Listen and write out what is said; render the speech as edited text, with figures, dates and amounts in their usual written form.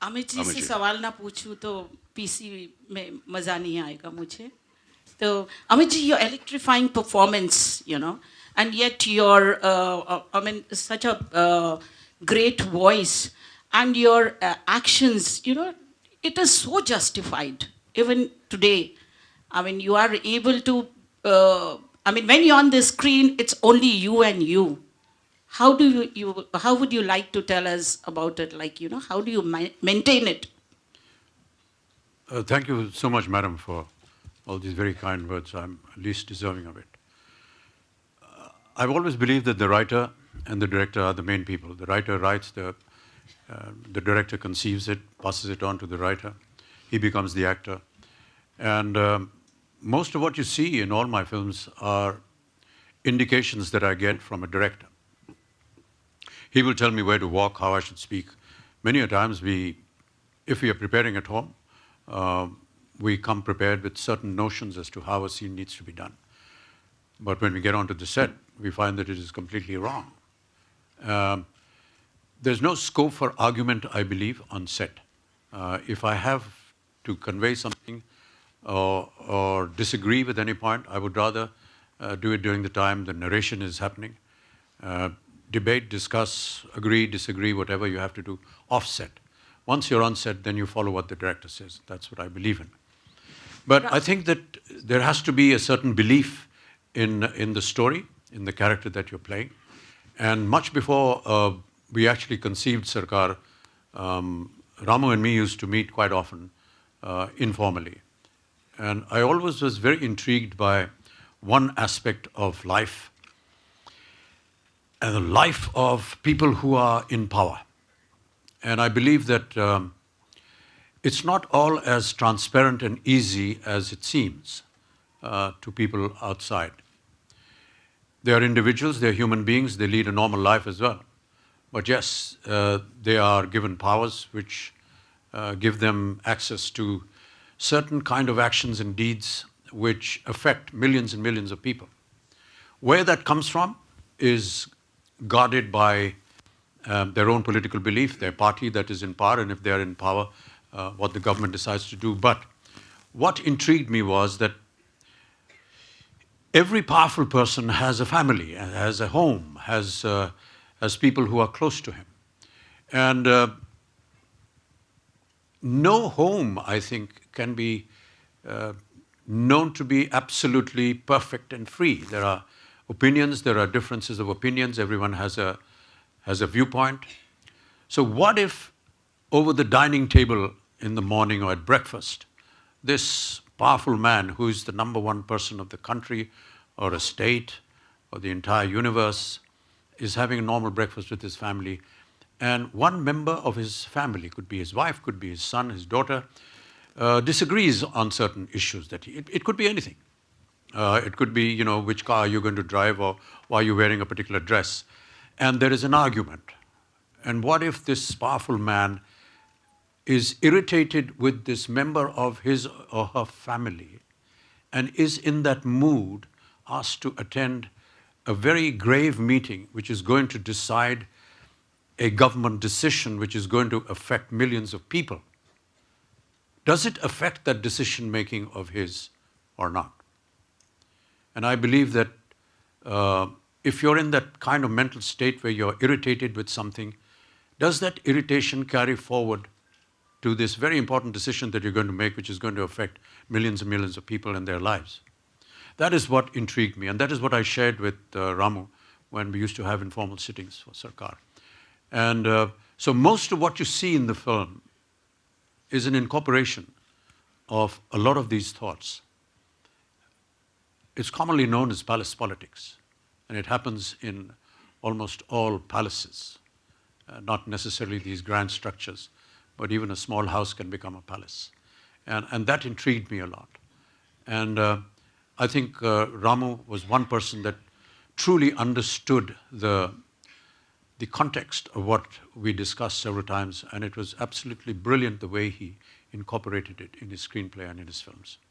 अमित जी से Amit ji. सवाल ना पूछूं तो पीसी में मज़ा नहीं आएगा मुझे. So, Amit ji, your electrifying performance, and yet your, I mean, such a great voice and your actions, it is so justified. Even today, I mean, you are able to, I mean, when you're on the screen, it's only you and you. How do how would you like to tell us about it? Like, how do you maintain it? Thank you so much, madam, for all these very kind words. I'm least deserving of it. I've always believed that the writer and the director are the main people. The writer writes, the director conceives it, passes it on to the writer. He becomes the actor. And most of what you see in all my films are indications that I get from a director. He will tell me where to walk, how I should speak. Many a times if we are preparing at home, we come prepared with certain notions as to how a scene needs to be done. But when we get onto the set, we find that it is completely wrong. There's no scope for argument, I believe, on set. If I have to convey something or disagree with any point, I would rather do it during the time the narration is happening. Debate, discuss, agree, disagree, whatever you have to do, offset. Once you're on set, then you follow what the director says. That's what I believe in. But I think that there has to be a certain belief in the story, in the character that you're playing. And much before we actually conceived Sarkar, Ramu and me used to meet quite often informally. And I always was very intrigued by one aspect of life, and the life of people who are in power. And I believe that it's not all as transparent and easy as it seems to people outside. They are individuals, they are human beings, they lead a normal life as well. But yes, they are given powers which give them access to certain kind of actions and deeds which affect millions and millions of people. Where that comes from is guarded by their own political belief, their party that is in power, and if they are in power, what the government decides to do. But what intrigued me was that every powerful person has a family, has a home, has people who are close to him. And no home, I think, can be known to be absolutely perfect and free. There are opinions, there are differences of opinions, everyone has a viewpoint. So what if over the dining table in the morning or at breakfast, this powerful man who is the number one person of the country or a state or the entire universe is having a normal breakfast with his family, and one member of his family, could be his wife, could be his son, his daughter, disagrees on certain issues. It could be anything. It could be, which car you're going to drive or why you're wearing a particular dress. And there is an argument. And what if this powerful man is irritated with this member of his or her family and is in that mood asked to attend a very grave meeting which is going to decide a government decision which is going to affect millions of people? Does it affect that decision making of his or not? And I believe that if you're in that kind of mental state where you're irritated with something, does that irritation carry forward to this very important decision that you're going to make, which is going to affect millions and millions of people and their lives? That is what intrigued me, and that is what I shared with Ramu when we used to have informal sittings for Sarkar. And so most of what you see in the film is an incorporation of a lot of these thoughts. It's commonly known as palace politics, and it happens in almost all palaces, not necessarily these grand structures, but even a small house can become a palace. And that intrigued me a lot. And I think Ramu was one person that truly understood the context of what we discussed several times, and it was absolutely brilliant the way he incorporated it in his screenplay and in his films.